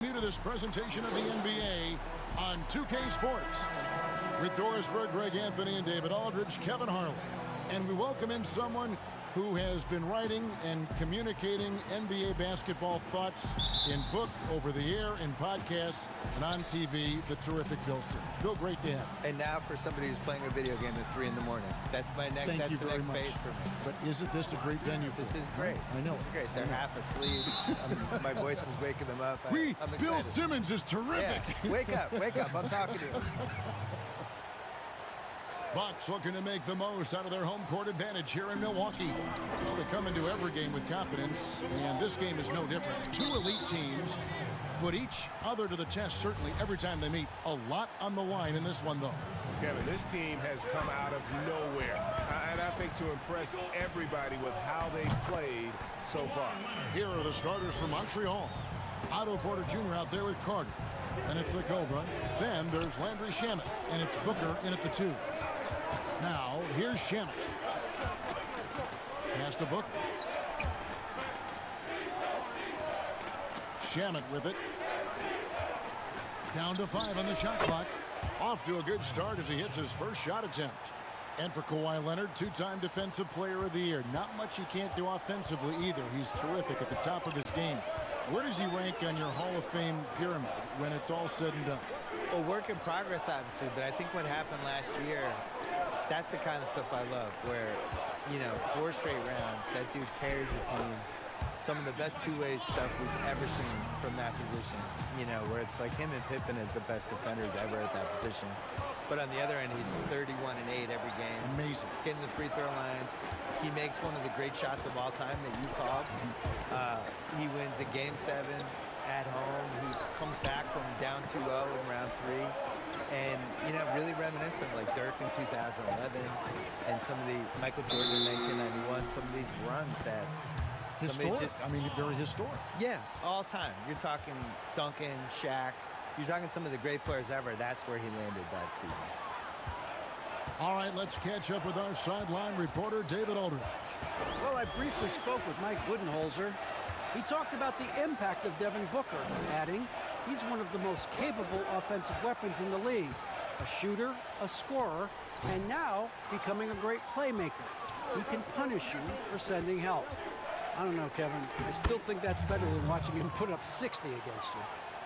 New to this presentation of the NBA on 2K Sports. With Doris Berg, Greg Anthony, and David Aldridge, Kevin Harlan. And we welcome in someone who has been writing and communicating NBA basketball thoughts in book, over the air, in podcasts, and on TV, the terrific Bill Simmons. Bill, great to have you. And now for somebody who's playing a video game at 3 in the morning. That's my next. That's the next phase for me. But isn't this a great venue for This is great. I know. This is great. They're half asleep. My voice is waking them up. I'm excited. Bill Simmons is terrific. Yeah. Wake up. Wake up. I'm talking to you. Bucks looking to make the most out of their home court advantage here in Milwaukee. Well, they come into every game with confidence, and this game is no different. Two elite teams put each other to the test, certainly, every time they meet. A lot on the line in this one, though. Kevin, this team has come out of nowhere. And I think to impress everybody with how they played so far. Here are the starters for Montreal. Otto Porter Jr. out there with Carter. And it's the Cobra. Then there's Landry Shamet, and it's Booker in at the 2. Now, here's Shamet. Pass to Booker. Shamet with it. Down to 5 on the shot clock. Off to a good start as he hits his first shot attempt. And for Kawhi Leonard, 2-time Defensive Player of the Year. Not much he can't do offensively either. He's terrific at the top of his game. Where does he rank on your Hall of Fame pyramid when it's all said and done? Well, work in progress, obviously, but I think what happened last year, that's the kind of stuff I love, where, 4 straight rounds, that dude carries a team. Some of the best two-way stuff we've ever seen from that position, where it's like him and Pippen as the best defenders ever at that position. But on the other end, he's 31-8 every game. Amazing. He's getting the free throw lines. He makes one of the great shots of all time that you called. He wins a Game 7 at home. He comes back from down 2-0 in round 3. And, really reminiscent like Dirk in 2011 and some of the Michael Jordan in 1991, some of these runs that Historic. Very historic. Yeah, all time. You're talking Duncan, Shaq. You're talking some of the great players ever. That's where he landed that season. All right, let's catch up with our sideline reporter, David Aldridge. Well, I briefly spoke with Mike Budenholzer. He talked about the impact of Devin Booker, adding, he's one of the most capable offensive weapons in the league. A shooter, a scorer, and now becoming a great playmaker. He can punish you for sending help. I don't know, Kevin. I still think that's better than watching him put up 60 against you.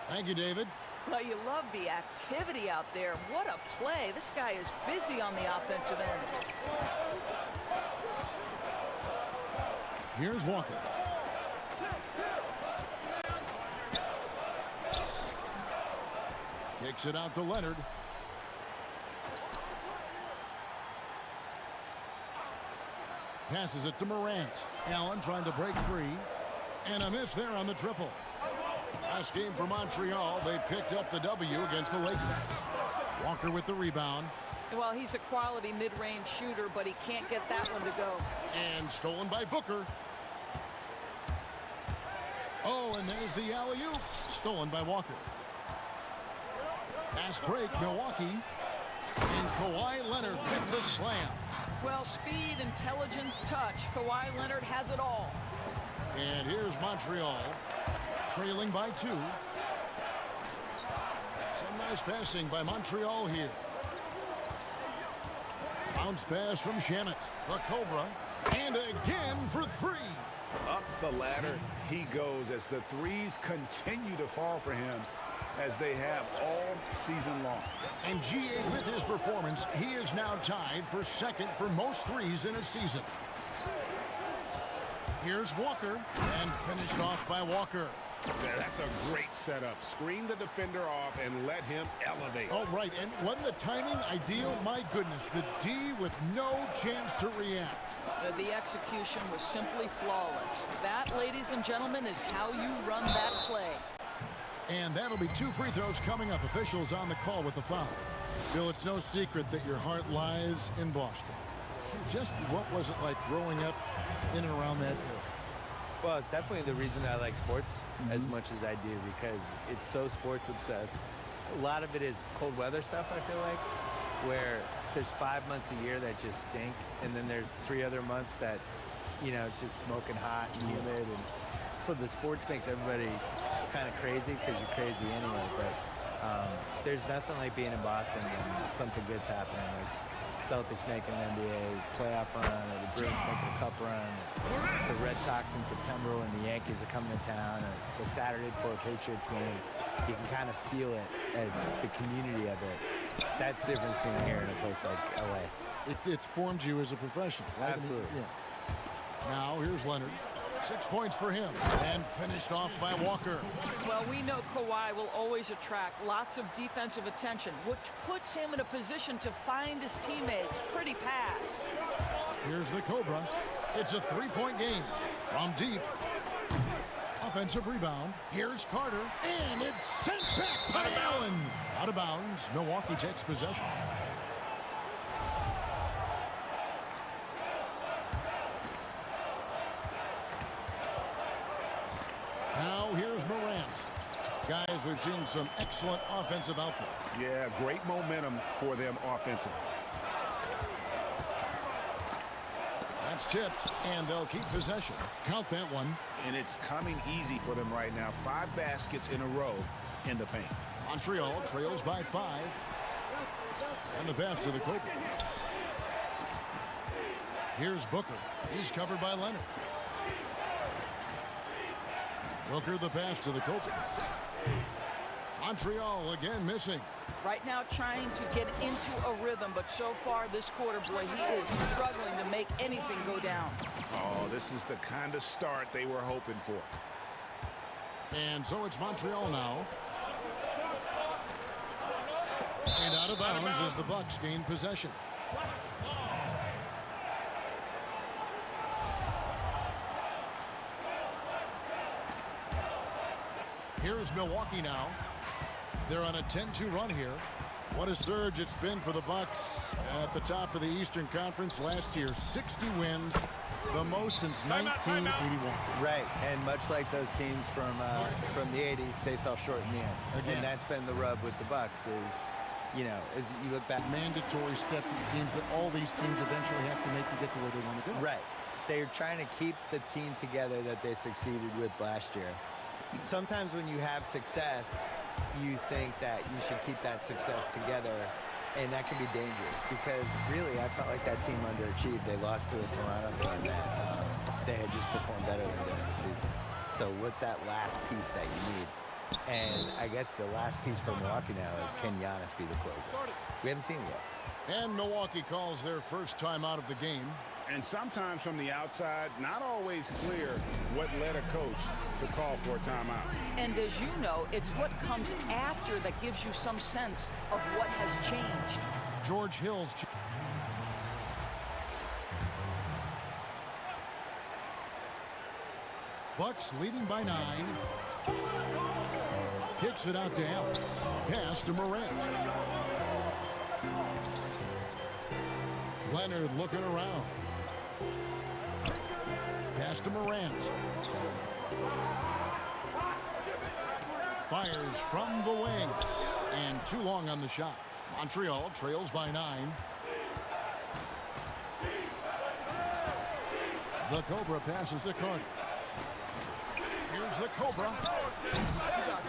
Thank you, David. Well, you love the activity out there. What a play. This guy is busy on the offensive end. Here's Walker. Kicks it out to Leonard. Passes it to Morant. Allen trying to break free. And a miss there on the triple. Last game for Montreal, they picked up the W against the Lakers. Walker with the rebound. Well, he's a quality mid-range shooter, but he can't get that one to go. And stolen by Booker. Oh, and there's the alley-oop. Stolen by Walker. Fast break, Milwaukee. And Kawhi Leonard with the slam. Well, speed, intelligence, touch. Kawhi Leonard has it all. And here's Montreal, trailing by 2. Some nice passing by Montreal here. Bounce pass from Shamet. The Cobra. And again for 3. Up the ladder he goes as the threes continue to fall for him, as they have all season long. And G.A. with his performance, he is now tied for second for most threes in a season. Here's Walker, and finished off by Walker. That's a great setup. Screen the defender off and let him elevate. Oh, right, and wasn't the timing ideal? My goodness, the D with no chance to react. The execution was simply flawless. That, ladies and gentlemen, is how you run that play. And that'll be 2 free throws coming up. Officials on the call with the foul. Bill, it's no secret that your heart lies in Boston. Just what was it like growing up in and around that area? Well, it's definitely the reason I like sports as much as I do, because it's so sports obsessed. A lot of it is cold weather stuff, I feel like, where there's 5 months a year that just stink, and then there's 3 other months that, it's just smoking hot and humid. And so the sports makes everybody kind of crazy because you're crazy anyway, but there's nothing like being in Boston and something good's happening. Like Celtics making an NBA playoff run, or the Bruins making a cup run, or the Red Sox in September when the Yankees are coming to town, or the Saturday before a Patriots game. You can kind of feel it as the community of it. That's the difference between here and a place like LA. It's formed you as a professional, right? Absolutely. I mean, yeah. Now here's Leonard. 6 points for him, and finished off by Walker. Well, we know Kawhi will always attract lots of defensive attention, which puts him in a position to find his teammates. Pretty pass. Here's the Cobra. It's a three-point game from deep. Offensive rebound. Here's Carter, and it's sent back by Allen. Out of bounds. Milwaukee takes possession. Now here's Morant. Guys, we've seen some excellent offensive output. Yeah, great momentum for them offensively. That's tipped, and they'll keep possession. Count that one. And it's coming easy for them right now. 5 baskets in a row in the paint. Montreal trails by 5. And the pass to the Cobra. Here's Booker. He's covered by Leonard. Booker the pass to the Cobra. Montreal again missing. Right now trying to get into a rhythm, but so far this quarter, boy, he is struggling to make anything go down. Oh, this is the kind of start they were hoping for. And so it's Montreal now. And out of bounds as the Bucks gain possession. Here's Milwaukee now. They're on a 10-2 run here. What a surge it's been for the Bucks at the top of the Eastern Conference last year. 60 wins, the most since 1981. Right, and much like those teams from the 80s, they fell short in the end. Again. And that's been the rub with the Bucks is, you know, as you look back. Mandatory steps it seems that all these teams eventually have to make to get to where they want to go. Right. They're trying to keep the team together that they succeeded with last year. Sometimes when you have success, you think that you should keep that success together, and that can be dangerous because really I felt like that team underachieved. They lost to a Toronto team that they had just performed better than during the season. So what's that last piece that you need? And I guess the last piece for Milwaukee now is, can Giannis be the closer? We haven't seen it yet. And Milwaukee calls their first time out of the game. And sometimes from the outside, not always clear what led a coach to call for a timeout. And as you know, it's what comes after that gives you some sense of what has changed. George Hill's. Bucks leading by 9. Kicks it out to Allen. Pass to Morant. Leonard looking around. Pass to Morant. Fires from the wing. And too long on the shot. Montreal trails by 9. The Cobra passes to Carter. Here's the Cobra.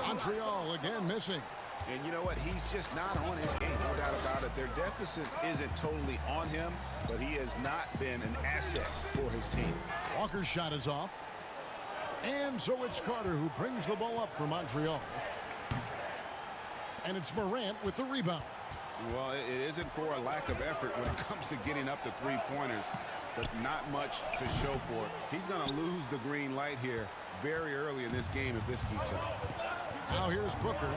Montreal again missing. And you know what? He's just not on his game, no doubt about it. Their deficit isn't totally on him, but he has not been an asset for his team. Walker's shot is off. And so it's Carter who brings the ball up for Montreal. And it's Morant with the rebound. Well, it isn't for a lack of effort when it comes to getting up to three-pointers, but not much to show for it. He's going to lose the green light here very early in this game if this keeps up. Now here's Booker.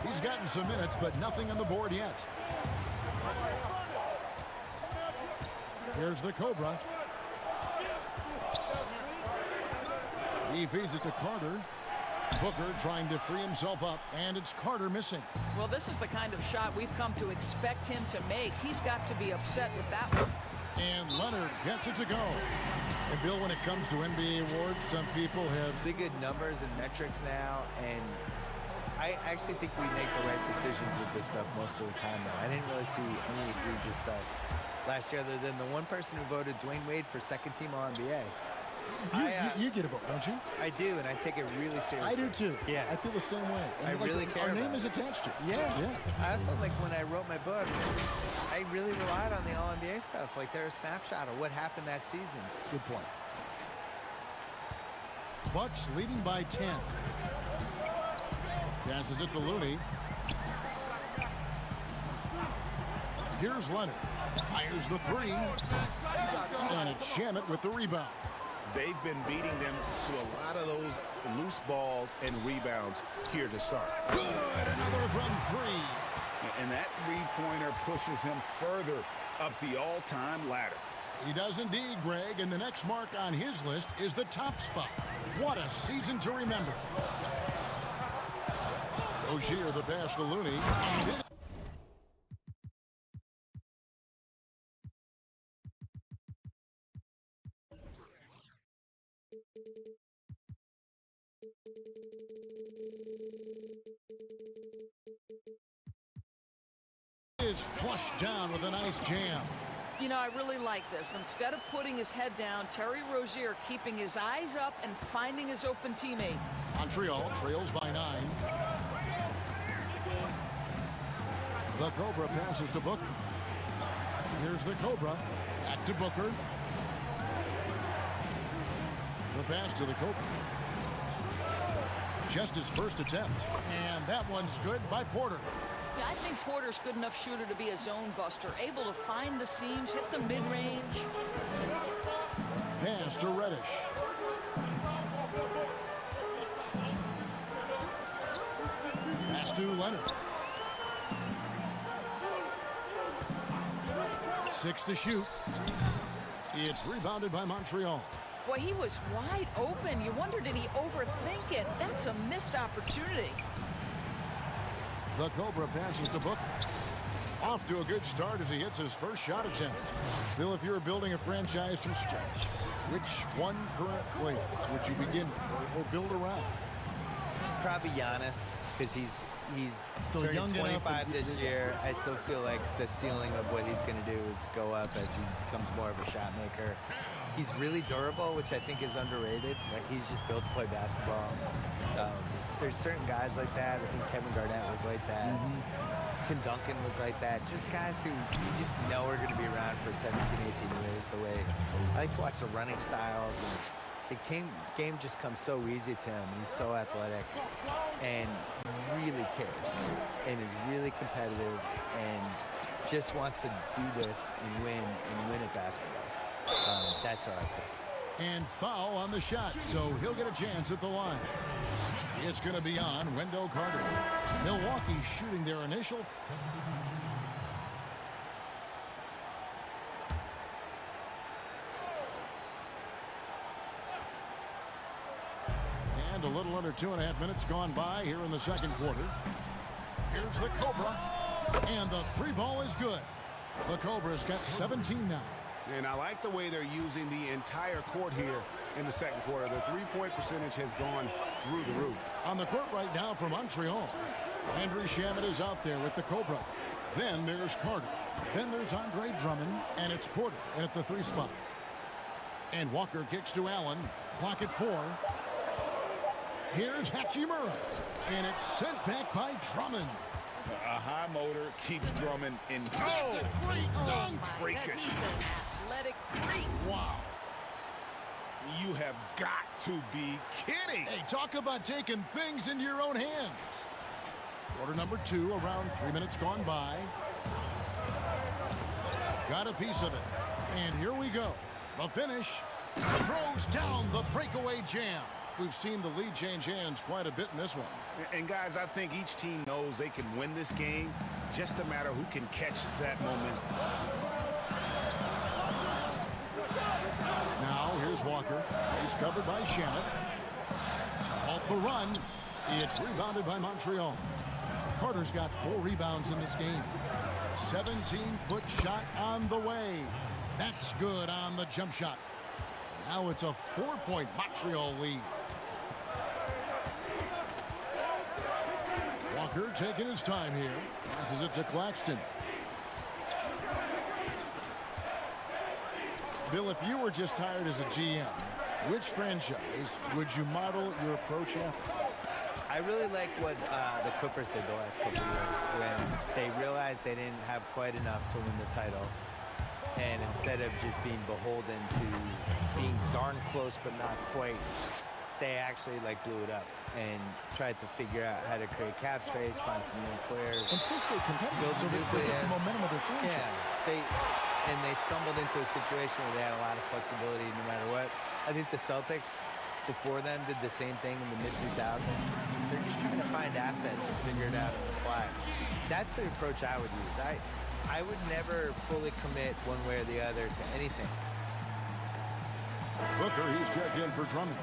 He's gotten some minutes, but nothing on the board yet. Here's the Cobra. He feeds it to Carter. Booker trying to free himself up, and it's Carter missing. Well, this is the kind of shot we've come to expect him to make. He's got to be upset with that one. And Leonard gets it to go. And Bill, when it comes to NBA awards, some people have Really good numbers and metrics now, and I actually think we make the right decisions with this stuff most of the time now. I didn't really see any egregious stuff last year other than the one person who voted Dwayne Wade for second team All-NBA. You get a vote, don't you? I do, and I take it really seriously. I do too. Yeah. I feel the same way. I really care Our about name it. is attached to it. Yeah. I also, like, when I wrote my book, I really relied on the All-NBA stuff. Like, they're a snapshot of what happened that season. Good point. Bucks leading by 10. Passes it to Looney. Here's Leonard. Fires the three. And it's Shamet with the rebound. They've been beating them to a lot of those loose balls and rebounds here to start. Good. Another from three. And that three-pointer pushes him further up the all-time ladder. He does indeed, Greg. And the next mark on his list is the top spot. What a season to remember. Rozier the pass to Looney. And it is flushed down with a nice jam. You know, I really like this. Instead of putting his head down, Terry Rozier keeping his eyes up and finding his open teammate. Montreal trails by 9. The Cobra passes to Booker. Here's the Cobra. Back to Booker. The pass to the Cobra. Just his first attempt. And that one's good by Porter. Yeah, I think Porter's good enough shooter to be a zone buster, able to find the seams, hit the mid-range. Pass to Reddish. Pass to Leonard. 6 to shoot. It's rebounded by Montreal. Boy, he was wide open. You wonder, did he overthink it? That's a missed opportunity. The Cobra passes to Booker. Off to a good start as he hits his first shot attempt. Bill, if you were building a franchise from scratch, which one current player would you begin with or build around? Probably Giannis, because he's Still turning young enough 25 and- this year. I still feel like the ceiling of what he's going to do is go up as he becomes more of a shot maker. He's really durable, which I think is underrated. Like, he's just built to play basketball. There's certain guys like that. I think Kevin Garnett was like that. Tim Duncan was like that. Just guys who you just know are going to be around for 17, 18 years. The way I like to watch the running styles, and the game just comes so easy to him. He's so athletic and really cares and is really competitive and just wants to do this and win at basketball. That's how I pick. And foul on the shot, so he'll get a chance at the line. It's going to be on Wendell Carter. Milwaukee shooting their initial. And a little under 2.5 minutes gone by here in the second quarter. Here's the Cobra. And the three ball is good. The Cobra's got 17 now. And I like the way they're using the entire court here in the second quarter. The three-point percentage has gone through the roof. On the court right now for Montreal. Andrew Shamet is out there with the Cobra. Then there's Carter. Then there's Andre Drummond. And it's Porter at the 3 spot. And Walker kicks to Allen. Clock at 4. Here's Hachimura. And it's sent back by Drummond. A high motor keeps Drummond in. That's a great dunk. Freakish. He's an athletic freak. Wow. You have got to be kidding. Hey, talk about taking things into your own hands. Quarter number 2, around 3 minutes gone by. Got a piece of it. And here we go. The finish. Throws down the breakaway jam. We've seen the lead change hands quite a bit in this one. And guys, I think each team knows they can win this game. Just a matter who can catch that momentum. Now here's Walker. He's covered by Shamet. To halt the run. It's rebounded by Montreal. Carter's got 4 rebounds in this game. 17-foot shot on the way. That's good on the jump shot. Now it's a 4-point Montreal lead. Walker taking his time here. Passes it to Claxton. Bill, if you were just hired as a GM, Which franchise would you model your approach after? I really like what the Clippers did the last couple of years when they realized they didn't have quite enough to win the title. And instead of just being beholden to being darn close but not quite, they actually blew it up and tried to figure out how to create cap space, find some young players, and still stay competitive. build So the they get the nucleus. momentum of their franchise. Yeah, they stumbled into a situation where they had a lot of flexibility no matter what. I think the Celtics before them did the same thing in the mid-2000s. They're just trying to find assets and figure it out on the fly. That's the approach I would use. I would never fully commit one way or the other to anything. Booker, he's checked in for Drummond.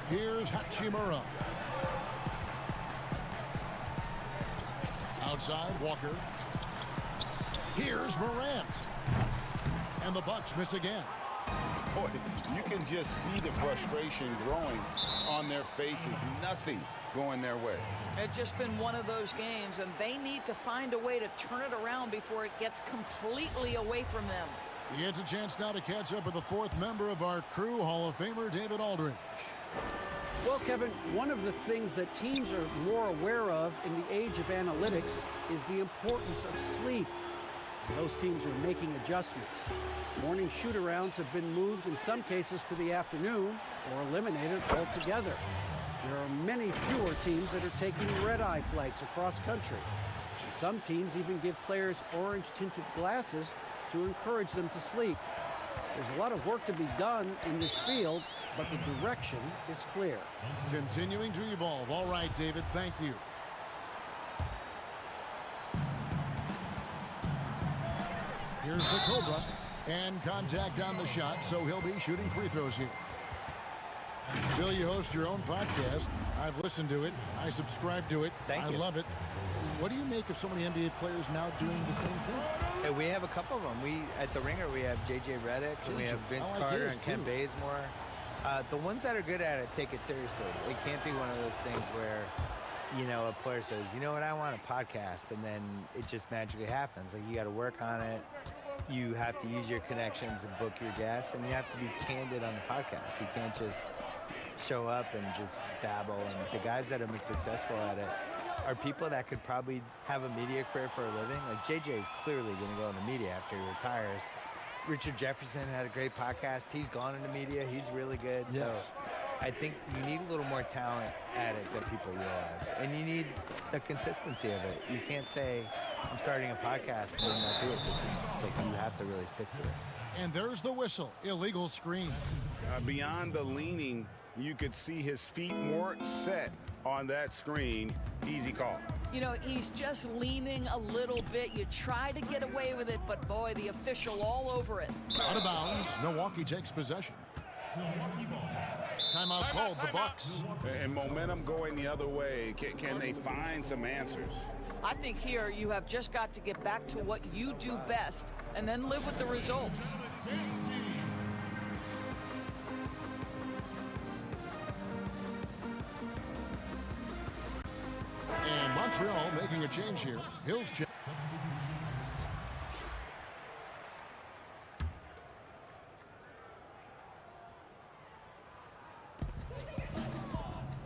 Here's Hachimura. Outside, Walker. Here's Morant. And the Bucks miss again. Boy, you can just see the frustration growing on their faces. Nothing going their way. It's just been one of those games, and they need to find a way to turn it around before it gets completely away from them. He gets a chance now to catch up with the fourth member of our crew, Hall of Famer David Aldridge. Well, Kevin, one of the things that teams are more aware of in the age of analytics is the importance of sleep. Those teams are making adjustments. Morning shoot-arounds have been moved in some cases to the afternoon or eliminated altogether. There are many fewer teams that are taking red-eye flights across country. And some teams even give players orange-tinted glasses to encourage them to sleep. There's a lot of work to be done in this field, but the direction is clear. Continuing to evolve. All right, David, thank you. Here's the Cobra. And contact on the shot, so he'll be shooting free throws here. Bill, you host your own podcast. I've listened to it. I subscribe to it. Thank you. I love it. What do you make of so many NBA players now doing the same thing? Hey, we have a couple of them. At the Ringer, we have J.J. Redick, and we have Vince Carter and Kent Bazemore. The ones that are good at it take it seriously. It can't be one of those things where, a player says, you know what, I want a podcast, and then it just magically happens. You got to work on it. You have to use your connections and book your guests, and you have to be candid on the podcast. You can't just show up and just babble. And the guys that have been successful at it are people that could probably have a media career for a living. JJ is clearly going to go into media after he retires. Richard Jefferson had a great podcast. He's gone into media. He's really good. Yes. So I think you need a little more talent at it than people realize. And you need the consistency of it. You can't say, I'm starting a podcast and then not do it for 2 months. You have to really stick to it. And there's the whistle. Illegal screen. Beyond the leaning, you could see his feet more set on that screen. Easy call. He's just leaning a little bit. You try to get away with it, but boy, the official all over it. Out of bounds. Milwaukee takes possession. Timeout called. The Bucks. And momentum going the other way. Can they find some answers? I think here you have just got to get back to what you do best and then live with the results. And Montreal making a change here. Hills check.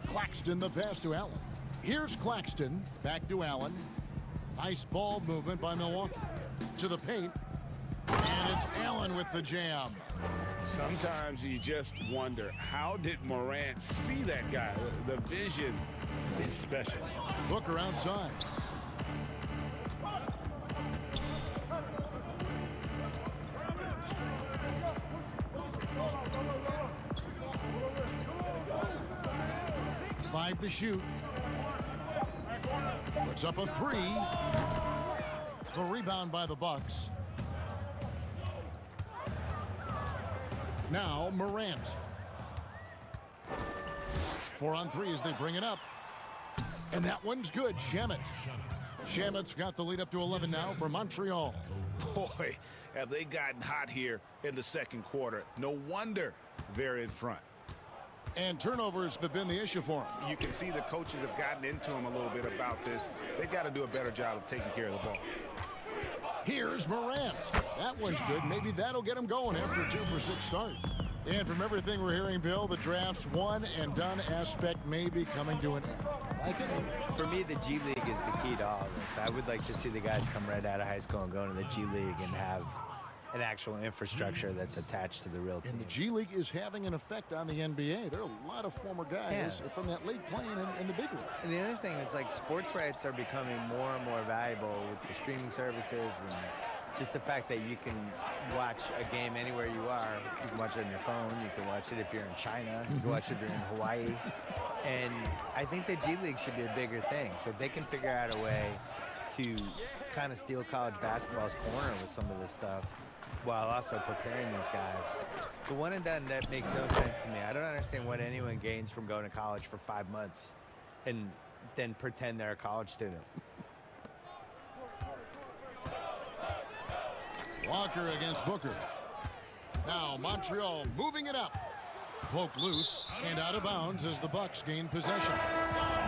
Claxton the pass to Allen. Here's Claxton. Back to Allen. Nice ball movement by Milwaukee. To the paint. And it's Allen with the jam. Sometimes you just wonder, how did Morant see that guy? The vision is special. Booker outside. Five to shoot. Puts up a three. The rebound by the Bucks. Now Morant. 4 on 3 as they bring it up. And that one's good. Shamet. Shamet's got the lead up to 11 now for Montreal. Boy, have they gotten hot here in the second quarter. No wonder they're in front. And turnovers have been the issue for him. You can see the coaches have gotten into him a little bit about this. They've got to do a better job of taking care of the ball. Here's Morant. That one's good. Maybe that'll get him going after a 2-for-6 start. And from everything we're hearing, Bill, the draft's one and done aspect may be coming to an end. Like it? For me, the G League is the key to all this. I would like to see the guys come right out of high school and go into the G League and have an actual infrastructure that's attached to the real team. And the G League is having an effect on the NBA. There are a lot of former guys from that league playing in the big league. And the other thing is, like, sports rights are becoming more and more valuable with the streaming services and just the fact that you can watch a game anywhere you are. You can watch it on your phone. You can watch it if you're in China. You can watch it if you're in Hawaii. And I think the G League should be a bigger thing. So if they can figure out a way to kind of steal college basketball's corner with some of this stuff while also preparing these guys. The one and done, that makes no sense to me. I don't understand what anyone gains from going to college for 5 months and then pretend they're a college student. Walker against Booker. Now Montreal moving it up. Poked loose and out of bounds as the Bucks gain possession.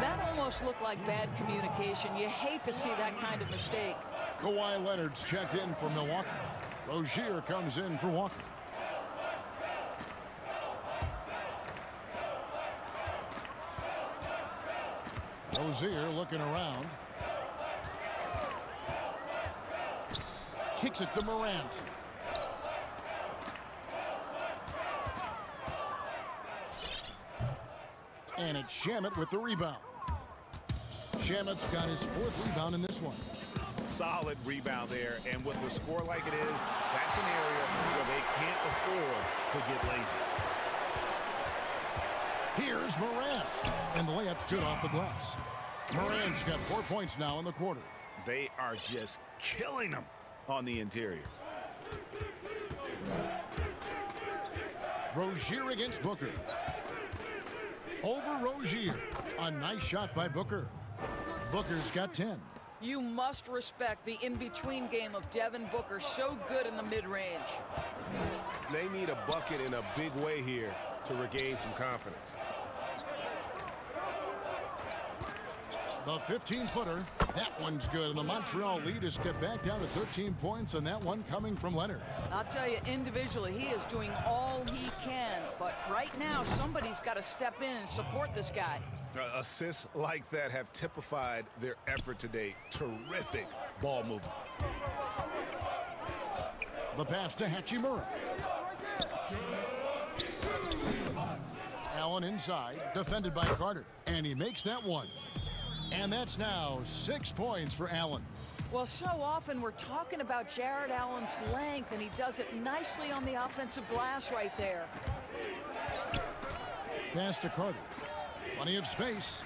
That almost looked like bad communication. You hate to see that kind of mistake. Kawhi Leonard's checked in for Milwaukee. Rozier comes in for Walker. Rozier looking around. Kicks it to Morant. And it's Shamet with the rebound. Shamet's got his 4th rebound in this one. Solid rebound there, and with the score like it is, that's an area where they can't afford to get lazy. Here's Morant, and the layup's good off the glass. Morant's got 4 points now in the quarter. They are just killing them on the interior. Rozier against Booker. Over Rozier. A nice shot by Booker. Booker's got 10. You must respect the in-between game of Devin Booker. So good in the mid-range. They need a bucket in a big way here to regain some confidence. The 15-footer. That one's good. And the Montreal lead is cut back down to 13 points, and that one coming from Leonard. I'll tell you, individually, he is doing all he can. But right now, somebody's got to step in and support this guy. Assists like that have typified their effort today. Terrific ball movement. The pass to Hachimura. Allen inside, defended by Carter. And he makes that one. And that's now 6 points for Allen. Well, so often we're talking about Jared Allen's length, and he does it nicely on the offensive glass right there. Pass to Carter. Plenty of space.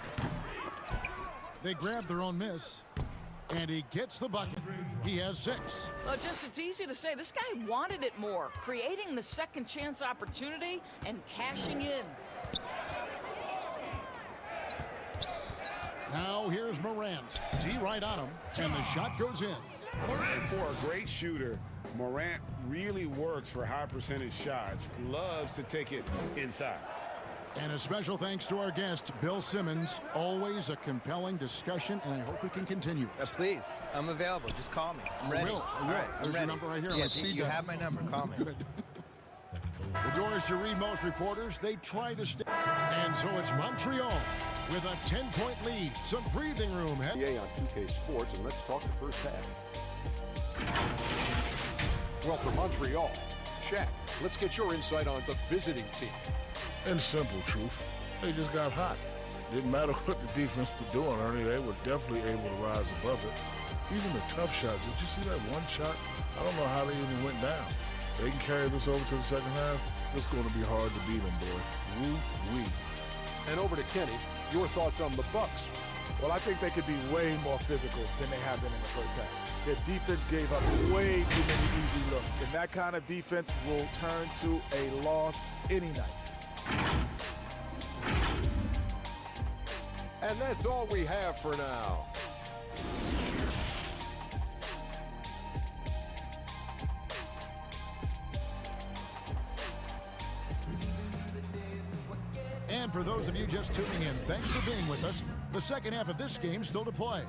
They grab their own miss. And he gets the bucket. He has 6. Well, it's easy to say. This guy wanted it more, creating the second chance opportunity and cashing in. Now here's Morant. D right on him, and the shot goes in. And for a great shooter, Morant really works for high percentage shots. Loves to take it inside. And a special thanks to our guest, Bill Simmons. Always a compelling discussion, and I hope we can continue. Please, I'm available. Just call me. I'm ready. I will. All right, I'm There's ready. your number right here. Yes, you have my number. Call me. Good. Well, Doris, you read most reporters, they try to stay. And so it's Montreal with a 10-point lead. Some breathing room. NBA on 2K Sports, and let's talk the first half. Well, for Montreal, Shaq, let's get your insight on the visiting team. In simple truth, they just got hot. Didn't matter what the defense was doing, Ernie, they were definitely able to rise above it. Even the tough shots, did you see that one shot? I don't know how they even went down. They can carry this over to the second half. It's going to be hard to beat them, boy. Woo-wee. And over to Kenny, your thoughts on the Bucks. Well, I think they could be way more physical than they have been in the first half. Their defense gave up way too many easy looks, and that kind of defense will turn to a loss any night. And that's all we have for now. And for those of you just tuning in, thanks for being with us. The second half of this game still to play.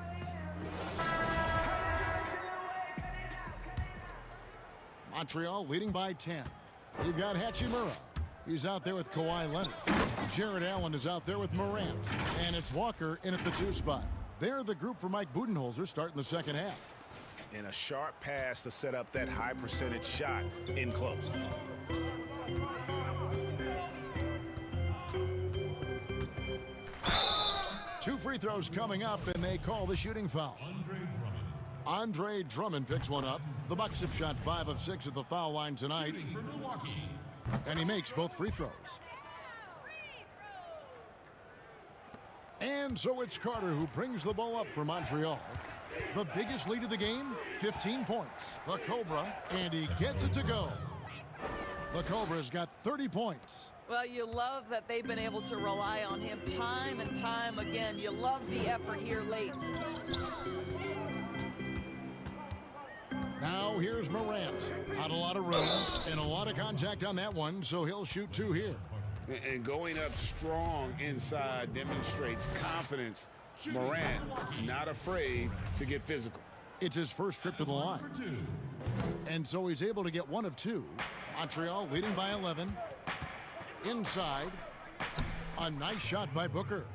Montreal leading by 10. You've got Hachimura. He's out there with Kawhi Leonard. Jared Allen is out there with Morant. And it's Walker in at the 2 spot. They're the group for Mike Budenholzer starting the second half. And a sharp pass to set up that high percentage shot in close. 2 free throws coming up, and they call the shooting foul. Andre Drummond picks one up. The Bucks have shot 5 of 6 at the foul line tonight. And he makes both free throws. And so it's Carter who brings the ball up for Montreal. The biggest lead of the game, 15 points. The Cobra, and he gets it to go. The Cobra's got 30 points. Well, you love that they've been able to rely on him time and time again. You love the effort here late. Now here's Morant. Not a lot of room and a lot of contact on that one, so he'll shoot 2 here. And going up strong inside demonstrates confidence. Morant not afraid to get physical. It's his first trip to the line. And so he's able to get 1 of 2. Montreal leading by 11. Inside. A nice shot by Booker.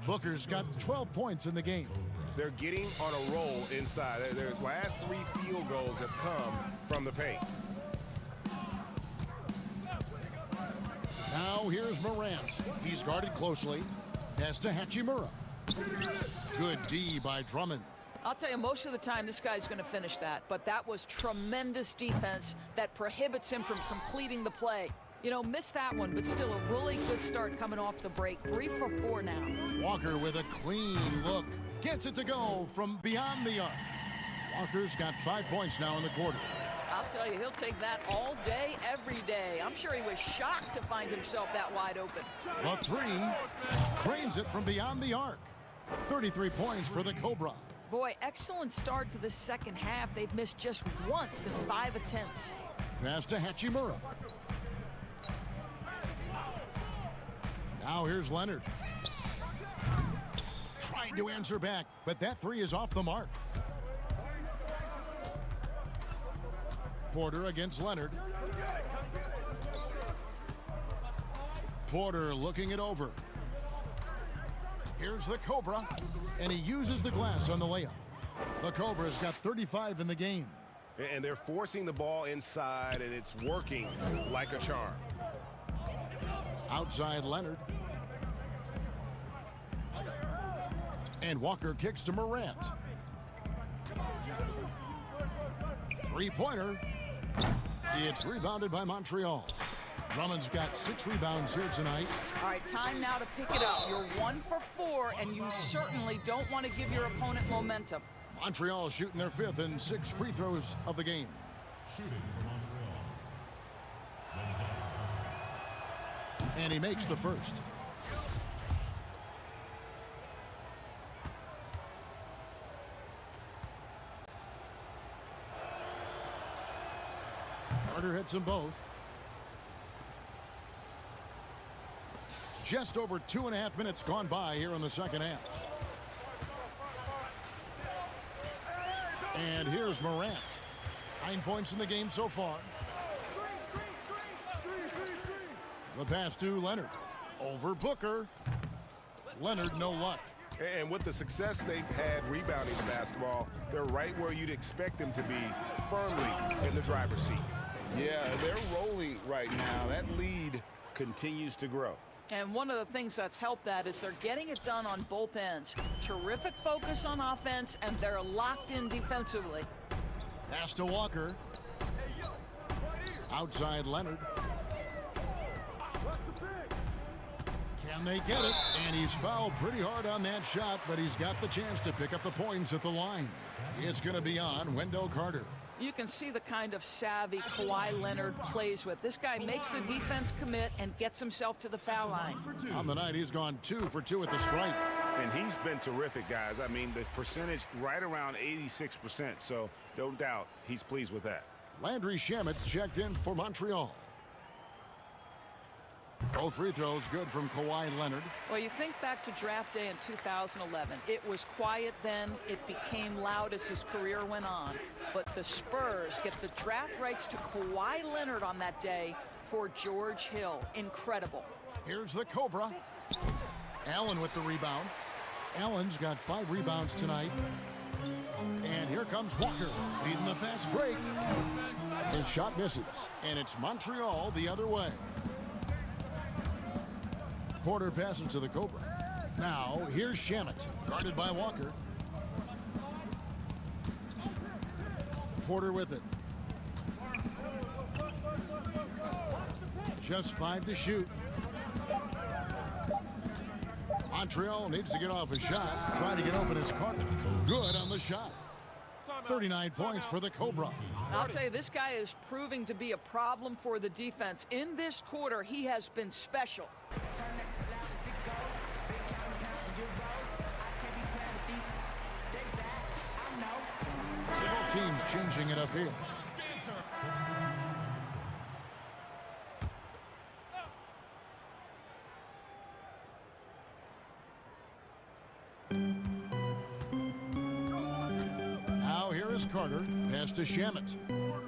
Booker's got 12 points in the game. They're getting on a roll inside. Their last 3 field goals have come from the paint. Now here's Morant. He's guarded closely. Pass to Hachimura. Good D by Drummond. I'll tell you, most of the time this guy's going to finish that, but that was tremendous defense that prohibits him from completing the play. You know, missed that one, but still a really good start coming off the break. 3 for 4 now. Walker with a clean look. Gets it to go from beyond the arc. Walker's got 5 points now in the quarter. I'll tell you, he'll take that all day, every day. I'm sure he was shocked to find himself that wide open. The 3 drains it from beyond the arc. 33 points for the Cobra. Boy, excellent start to the second half. They've missed just once in 5 attempts. Pass to Hachimura. Now here's Leonard. Tried to answer back, but that 3 is off the mark. Porter against Leonard. Porter looking it over. Here's the Cobra, and he uses the glass on the layup. The Cobra's got 35 in the game. And they're forcing the ball inside, and it's working like a charm. Outside Leonard. And Walker kicks to Morant. 3-pointer. It's rebounded by Montreal. Drummond's got 6 rebounds here tonight. All right, time now to pick it up. You're 1 for 4, and you certainly don't want to give your opponent momentum. Montreal shooting their 5th and 6 free throws of the game. And he makes the first. Carter hits them both. Just over 2.5 minutes gone by here in the second half. And here's Morant. 9 points in the game so far. The pass to Leonard. Over Booker. Leonard, no luck. And with the success they've had rebounding the basketball, they're right where you'd expect them to be, firmly in the driver's seat. Yeah, they're rolling right now. That lead continues to grow. And one of the things that's helped that is they're getting it done on both ends. Terrific focus on offense, and they're locked in defensively. Pass to Walker. Outside Leonard. Can they get it? And he's fouled pretty hard on that shot, but he's got the chance to pick up the points at the line. It's going to be on Wendell Carter. You can see the kind of savvy Kawhi Leonard plays with. This guy makes the defense commit and gets himself to the foul line. On the night, he's gone 2 for 2 at the stripe. And he's been terrific, guys. I mean, the percentage right around 86%, so no doubt he's pleased with that. Landry Shamet's checked in for Montreal. Both free throws good from Kawhi Leonard. Well, you think back to draft day in 2011. It was quiet then. It became loud as his career went on. But the Spurs get the draft rights to Kawhi Leonard on that day for George Hill. Incredible. Here's the Cobra. Allen with the rebound. Allen's got 5 rebounds tonight. And here comes Walker leading the fast break. His shot misses, and it's Montreal the other way. Porter passes to the Cobra. Now here's Shamet, guarded by Walker. Porter with it. Just 5 to shoot. Montreal needs to get off a shot. Trying to get open is Carter. Good on the shot. 39 points for the Cobra. I'll tell you, this guy is proving to be a problem for the defense. In this quarter, he has been special. Several teams changing it up here. Now here is Carter. Pass to Shamet.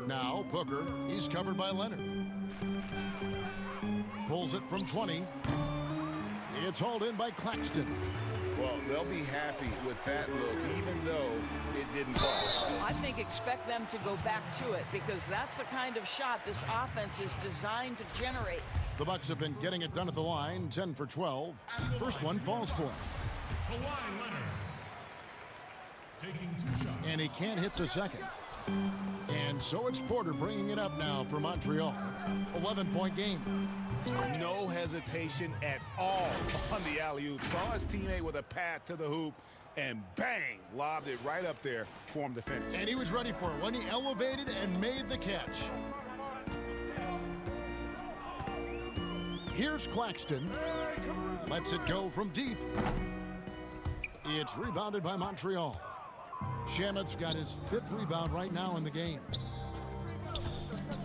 Now Booker. He's covered by Leonard. Pulls it from 20. It's hauled in by Claxton. Well, they'll be happy with that look, even though it didn't fall. I think expect them to go back to it because that's the kind of shot this offense is designed to generate. The Bucks have been getting it done at the line, 10 for 12. First one falls for him. Kawhi Leonard taking 2 shots. And he can't hit the second. And so it's Porter bringing it up now for Montreal. 11-point game. No hesitation at all on the alley-oop. Saw his teammate with a path to the hoop, and bang, lobbed it right up there for him to finish. And he was ready for it when he elevated and made the catch. Here's Claxton. Lets it go from deep. It's rebounded by Montreal. Shamet's got his 5th rebound right now in the game.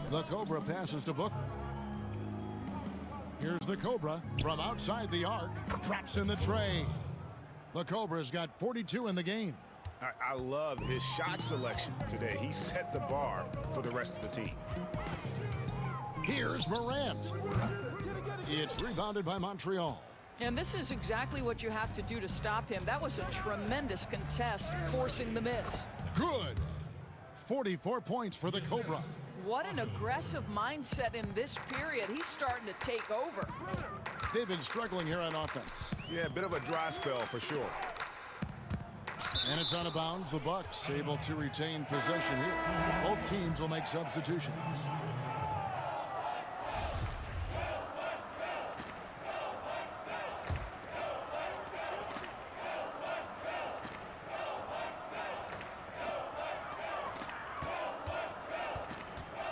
The Cobra passes to Booker. Here's the Cobra from outside the arc. Drops in the tray. The Cobra's got 42 in the game. I love his shot selection today. He set the bar for the rest of the team. Here's Morant. It's rebounded by Montreal. And this is exactly what you have to do to stop him. That was a tremendous contest, forcing the miss. Good. 44 points for the Cobra. What an aggressive mindset in this period. He's starting to take over. They've been struggling here on offense. Yeah, a bit of a dry spell for sure. And it's out of bounds. The Bucks able to retain possession here. Both teams will make substitutions.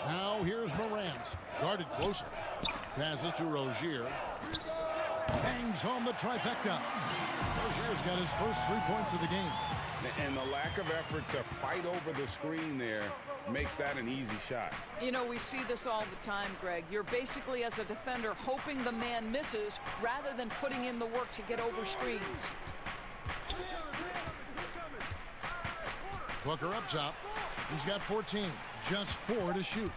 Now here's Morant. Guarded closer. Passes to Rozier. Bangs home the trifecta. Rozier's got his first 3 points of the game. And the lack of effort to fight over the screen there makes that an easy shot. You know, we see this all the time, Greg. You're basically, as a defender, hoping the man misses rather than putting in the work to get over screens. Booker up top. He's got 14. Just 4 to shoot.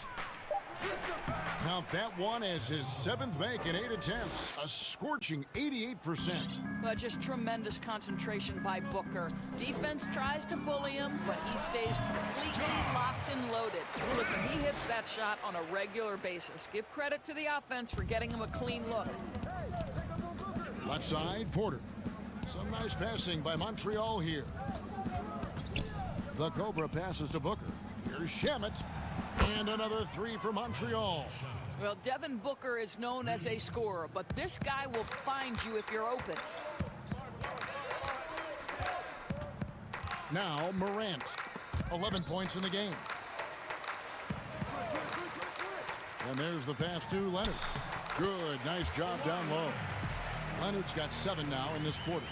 Count that one as his 7th make in 8 attempts. A scorching 88%. But just tremendous concentration by Booker. Defense tries to bully him, but he stays completely locked and loaded. Listen, he hits that shot on a regular basis. Give credit to the offense for getting him a clean look. Left side, Porter. Some nice passing by Montreal here. The Cobra passes to Booker. Here's Shamet. And another 3 for Montreal. Well, Devin Booker is known as a scorer, but this guy will find you if you're open. Now Morant. 11 points in the game. And there's the pass to Leonard. Good, nice job down low. Leonard's got 7 now in this quarter.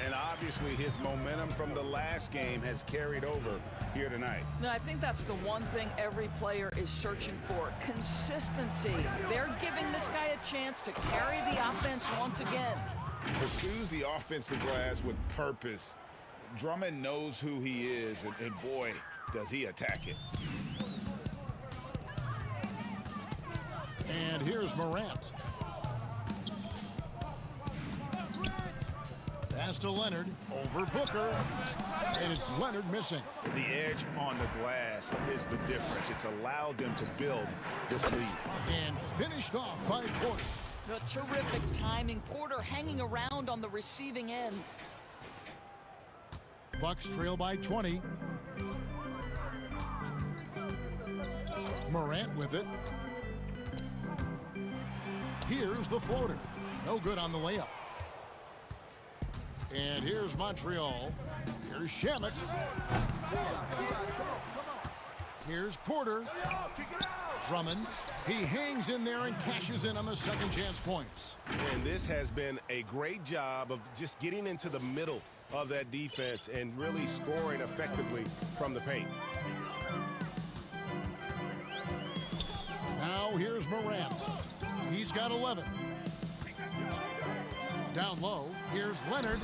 And obviously his momentum from the last game has carried over here tonight. No, I think that's the one thing every player is searching for. Consistency. They're giving this guy a chance to carry the offense once again. Pursues the offensive glass with purpose. Drummond knows who he is, and boy, does he attack it. And here's Morant. Pass to Leonard, over Booker, and it's Leonard missing. The edge on the glass is the difference. It's allowed them to build this lead. And finished off by Porter. The terrific timing. Porter hanging around on the receiving end. Bucks trail by 20. Morant with it. Here's the floater. No good on the layup. And here's Montreal. Here's Shamet. Here's Porter. Drummond. He hangs in there and cashes in on the second chance points. And this has been a great job of just getting into the middle of that defense and really scoring effectively from the paint. Now here's Morant. He's got 11. Down low, here's Leonard.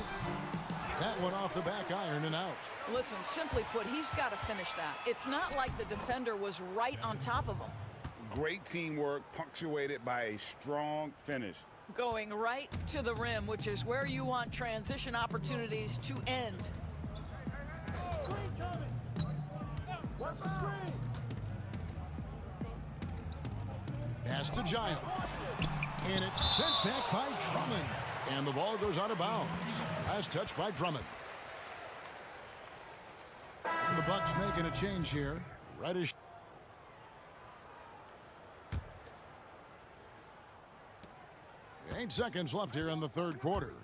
That one off the back iron and out. Listen, simply put, he's got to finish that. It's not like the defender was right on top of him. Great teamwork punctuated by a strong finish. Going right to the rim, which is where you want transition opportunities to end. Screen coming. Watch the screen. Pass to Giles. And it's sent back by Drummond. And the ball goes out of bounds. Last touch by Drummond. And the Bucks making a change here. Right as 8 seconds left here in the third quarter.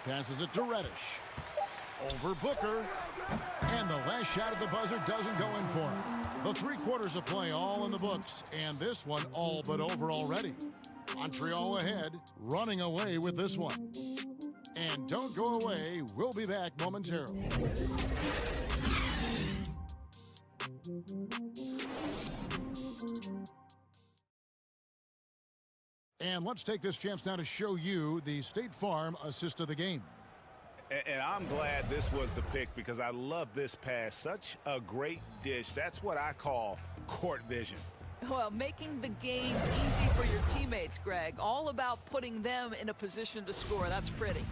Passes it to Reddish. Over Booker. And the last shot at the buzzer doesn't go in for him. The 3 quarters of play all in the books. And this one all but over already. Montreal ahead, running away with this one. And don't go away. We'll be back momentarily. And let's take this chance now to show you the State Farm assist of the game. And I'm glad this was the pick because I love this pass. Such a great dish. That's what I call court vision. Well, making the game easy for your teammates, Greg. All about putting them in a position to score. That's pretty.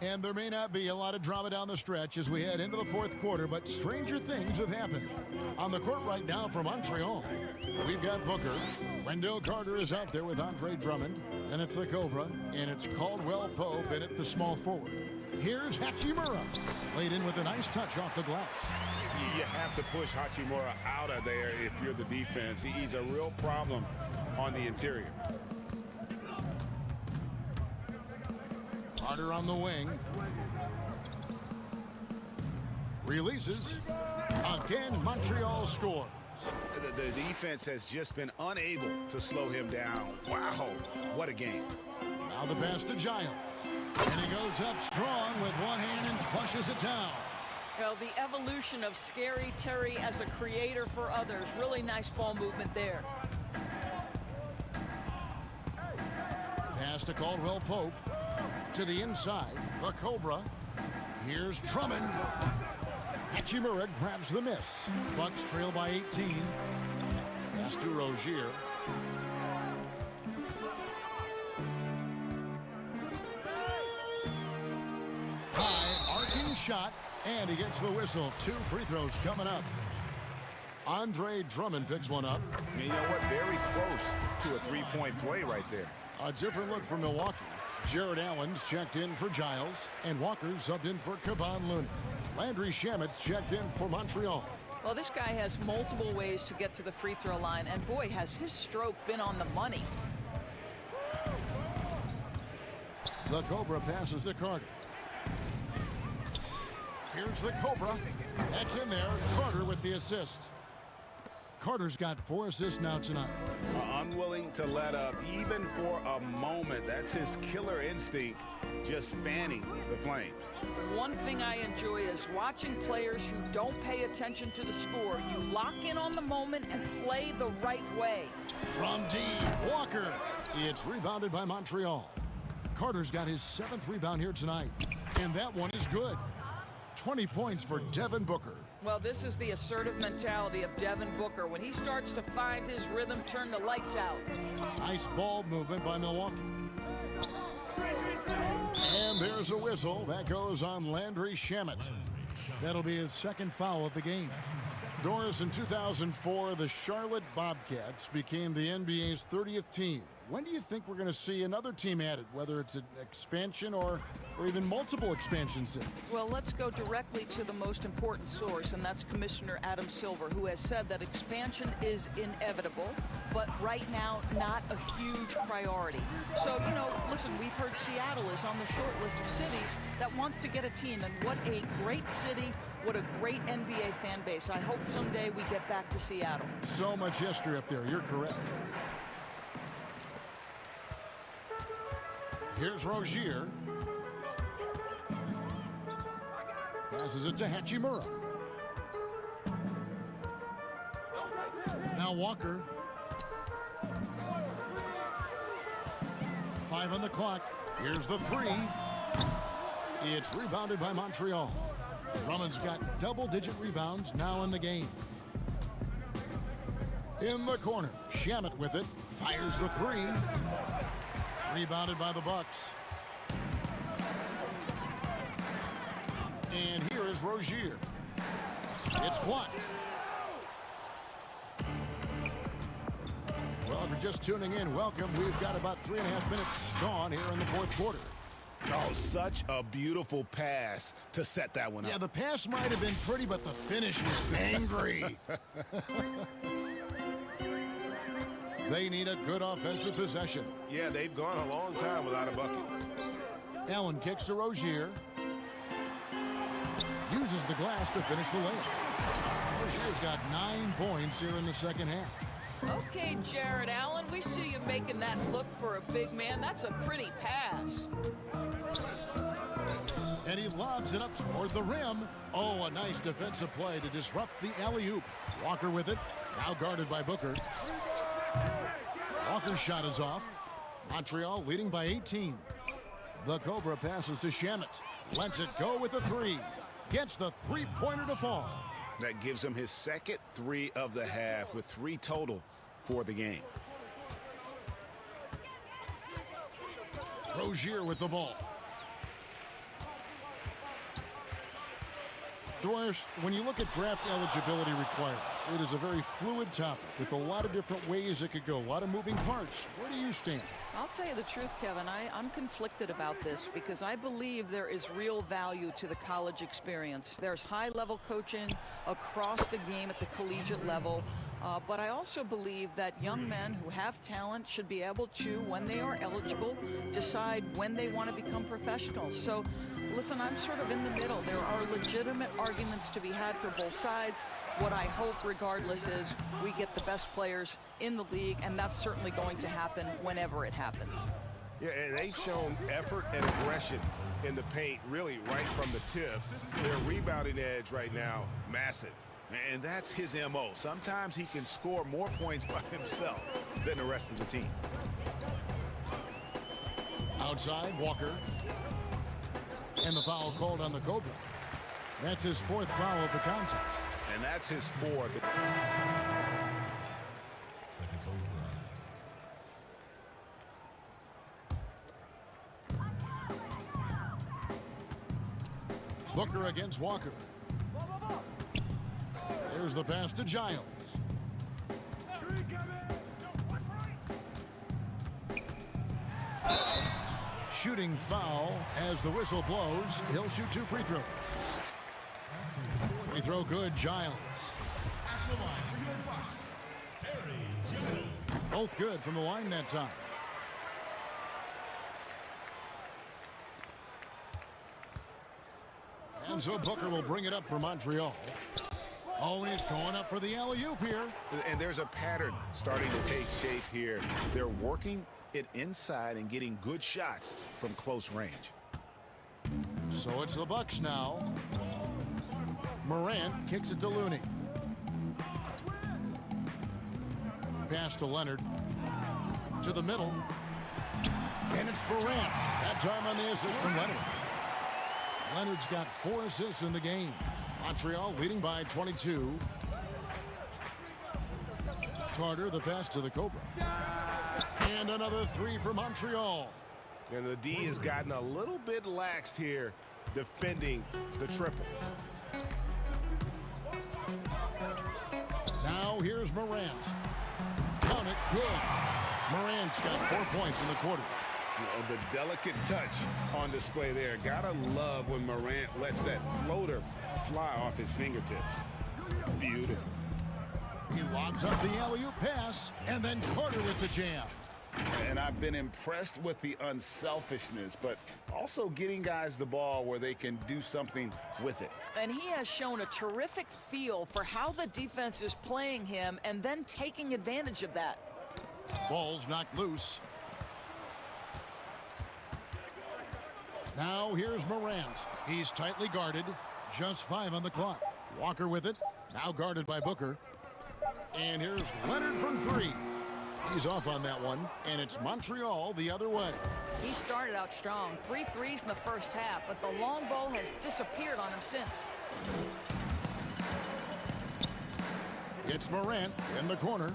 And there may not be a lot of drama down the stretch as we head into the fourth quarter, but stranger things have happened. On the court right now for Montreal, we've got Booker. Wendell Carter is out there with Andre Drummond. And it's the Cobra, and it's Caldwell Pope in at the small forward. Here's Hachimura, laid in with a nice touch off the glass. You have to push Hachimura out of there if you're the defense. He's a real problem on the interior. Carter on the wing. Releases. Again, Montreal scores. The defense has just been unable to slow him down. Wow, what a game. Now the pass to Giles. And he goes up strong with one hand and flushes it down. Well, the evolution of Scary Terry as a creator for others. Really nice ball movement there. Pass to Caldwell Pope. To the inside, the Cobra. Here's Drummond. Hachimura grabs the miss. Bucks trail by 18. Pass to Rozier. High arcing shot, and he gets the whistle. 2 free throws coming up. Andre Drummond picks one up. And you know what? Very close to a three-point play right there. A different look from Milwaukee. Jared Allen's checked in for Giles, and Walker subbed in for Kevon Looney. Landry Shamet's checked in for Montreal. Well, this guy has multiple ways to get to the free throw line, and boy, has his stroke been on the money. The Cobra passes to Carter. Here's the Cobra. That's in there. Carter with the assist. Carter's got 4 assists now tonight. Unwilling to let up even for a moment. That's his killer instinct, just fanning the flames. One thing I enjoy is watching players who don't pay attention to the score. You lock in on the moment and play the right way. From deep, Walker. It's rebounded by Montreal. Carter's got his 7th rebound here tonight, and that one is good. 20 points for Devin Booker. Well, this is the assertive mentality of Devin Booker. When he starts to find his rhythm, turn the lights out. Nice ball movement by Milwaukee. And there's a whistle. That goes on Landry Shamet. That'll be his 2nd foul of the game. Doris, in 2004, the Charlotte Bobcats became the NBA's 30th team. When do you think we're going to see another team added, whether it's an expansion or even multiple expansions? Well, let's go directly to the most important source, and that's Commissioner Adam Silver, who has said that expansion is inevitable, but right now, not a huge priority. So, listen, we've heard Seattle is on the short list of cities that wants to get a team, and what a great city. What a great NBA fan base. I hope someday we get back to Seattle. So much history up there. You're correct. Here's Rozier. Passes it to Hachimura. Now Walker. 5 on the clock. Here's the 3. It's rebounded by Montreal. Drummond's got double-digit rebounds now in the game. In the corner, Shamet with it, fires the 3. Rebounded by the Bucks. And here is Rozier. It's blocked. Well, if you're just tuning in, welcome. We've got about 3.5 minutes gone here in the 4th quarter. Oh, such a beautiful pass to set that one up. Yeah, the pass might have been pretty, but the finish was angry. They need a good offensive possession. Yeah, they've gone a long time without a bucket. Allen kicks to Rozier. Uses the glass to finish the layup. Rozier's got 9 points here in the 2nd half. Okay, Jared Allen, we see you making that look for a big man. That's a pretty pass. And he lobs it up toward the rim. Oh, a nice defensive play to disrupt the alley-oop. Walker with it, now guarded by Booker. Walker's shot is off. Montreal leading by 18. The Cobra passes to Shamet. Lets it go with a 3. Gets the 3-pointer to fall. That gives him his 2nd 3 of the half with 3 total for the game. Rozier with the ball. Doris, when you look at draft eligibility requirements, it is a very fluid topic with a lot of different ways it could go, a lot of moving parts. Where do you stand? I'll tell you the truth, Kevin. I'm conflicted about this because I believe there is real value to the college experience. There's high-level coaching across the game at the collegiate level. But I also believe that young men who have talent should be able to, when they are eligible, decide when they want to become professionals. So, listen, I'm sort of in the middle. There are legitimate arguments to be had for both sides. What I hope, regardless, is we get the best players in the league, and that's certainly going to happen whenever it happens. Yeah, and they've shown effort and aggression in the paint, really, right from the tip. Their rebounding edge right now, massive. And that's his MO. Sometimes he can score more points by himself than the rest of the team. Outside, Walker. And the foul called on the Cobra. That's his 4th foul of the contest. And that's his 4th. Booker against Walker. There's the pass to Giles. Shooting foul as the whistle blows. He'll shoot 2 free throws. Free throw good, Giles. Both good from the line that time. And so Booker will bring it up for Montreal. Oh, he's going up for the alley-oop here. And there's a pattern starting to take shape here. They're working it inside and getting good shots from close range. So it's the Bucks now. Morant kicks it to Looney. Pass to Leonard. To the middle. And it's Morant. That time on the assist from Leonard. Leonard's got 4 assists in the game. Montreal leading by 22. Carter, the pass to the Cobra. And another 3 for Montreal. And the D has gotten a little bit laxed here defending the triple. Now here's Morant. Count it, good. Morant's got 4 points in the quarter. The delicate touch on display there. Gotta love when Morant lets that floater fly off his fingertips. Beautiful. He lobs up the alley-oop pass, and then Carter with the jam. And I've been impressed with the unselfishness, but also getting guys the ball where they can do something with it. And he has shown a terrific feel for how the defense is playing him and then taking advantage of that. Ball's knocked loose. Now here's Morant. He's tightly guarded. Just 5 on the clock. Walker with it. Now guarded by Booker. And here's Leonard from 3. He's off on that one. And it's Montreal the other way. He started out strong. 3 threes in the first half, but the long ball has disappeared on him since. It's Morant in the corner.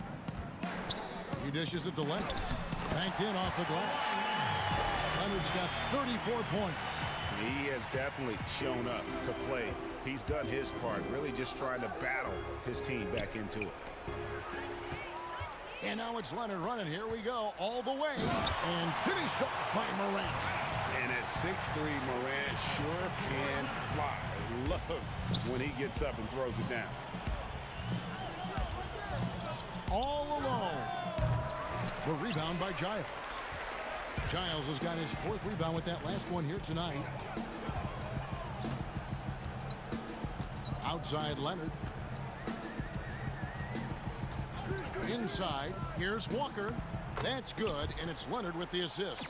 He dishes it to Leonard. Banked in off the glass. Leonard's got 34 points. He has definitely shown up to play. He's done his part, really just trying to battle his team back into it. And now it's Leonard running. Here we go all the way. And finished off by Morant. And at 6'3", Morant sure can fly. I love when he gets up and throws it down. All alone. The rebound by Giles. Giles has got his 4th rebound with that last one here tonight. Outside Leonard. Inside, here's Walker. That's good, and it's Leonard with the assist.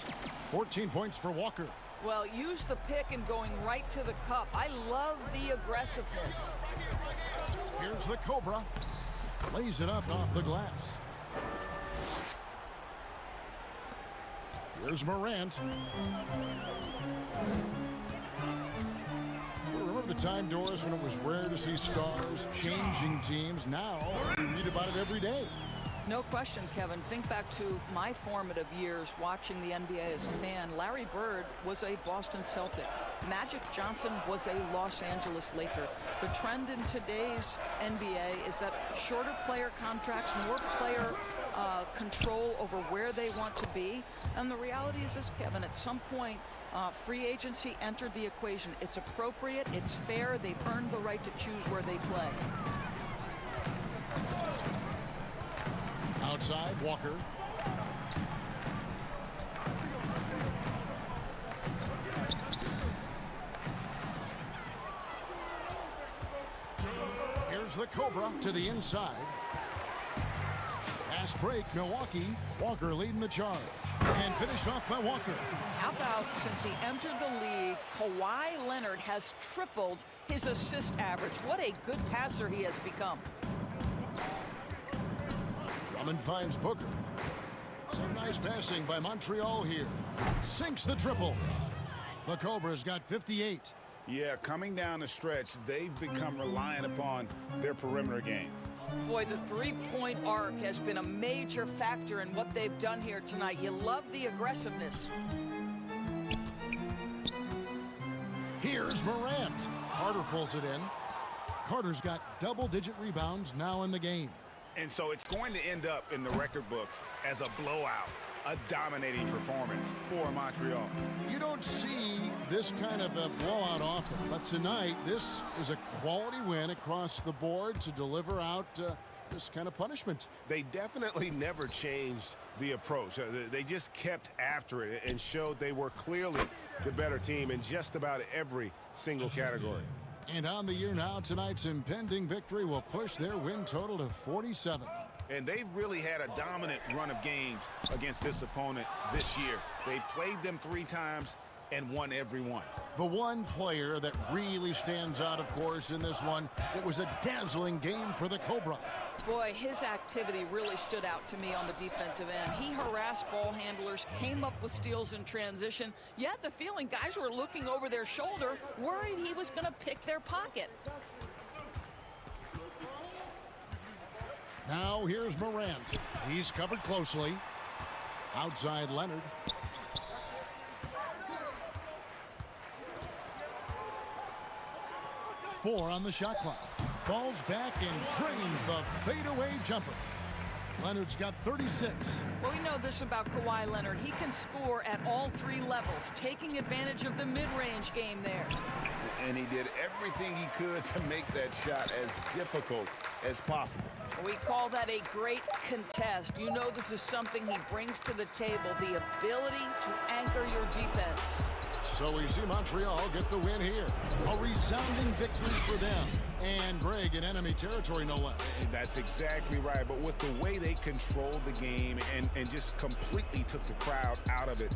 14 points for Walker. Well, use the pick and going right to the cup. I love the aggressiveness. Here's the Cobra. Lays it up off the glass. Here's Morant. Remember the time, Doris, when it was rare to see stars changing teams? Now we read about it every day. No question, Kevin. Think back to my formative years watching the NBA as a fan. Larry Bird was a Boston Celtic. Magic Johnson was a Los Angeles Laker. The trend in today's NBA is that shorter player contracts, more player control over where they want to be. And the reality is this, Kevin, at some point, free agency entered the equation. It's appropriate, it's fair, they've earned the right to choose where they play. Outside, Walker. Here's the Cobra to the inside. Pass break, Milwaukee. Walker leading the charge. And finished off by Walker. How about since he entered the league, Kawhi Leonard has tripled his assist average. What a good passer he has become. Drummond finds Booker. Some nice passing by Montreal here. Sinks the triple. The Cobra's got 58. Yeah, coming down the stretch, they've become reliant upon their perimeter game. Boy, the three-point arc has been a major factor in what they've done here tonight. You love the aggressiveness. Here's Morant. Carter pulls it in. Carter's got double-digit rebounds now in the game. And so it's going to end up in the record books as a blowout, a dominating performance for Montreal. You don't see this kind of a blowout often, but tonight this is a quality win across the board to deliver out this kind of punishment. They definitely never changed the approach. They just kept after it and showed they were clearly the better team in just about every single category. And on the year now, tonight's impending victory will push their win total to 47. And they've really had a dominant run of games against this opponent this year. They played them 3 times and won every one. The one player that really stands out, of course, in this one, it was a dazzling game for the Cobra. Boy, his activity really stood out to me on the defensive end. He harassed ball handlers, came up with steals in transition. You had the feeling guys were looking over their shoulder, worried he was going to pick their pocket. Now here's Morant. He's covered closely. Outside Leonard. Four on the shot clock. Falls back and drains the fadeaway jumper. Leonard's got 36. Well, we know this about Kawhi Leonard. He can score at all 3 levels, taking advantage of the mid-range game there. And he did everything he could to make that shot as difficult as possible. We call that a great contest. You know this is something he brings to the table, the ability to anchor your defense. So we see Montreal get the win here. A resounding victory for them. And Greg, in enemy territory, no less. That's exactly right. But with the way they controlled the game and just completely took the crowd out of it,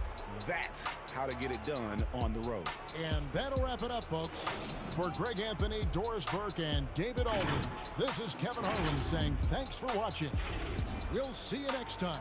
that's how to get it done on the road. And that'll wrap it up, folks. For Greg Anthony, Doris Burke, and David Aldridge, this is Kevin Harlan saying thanks for watching. We'll see you next time.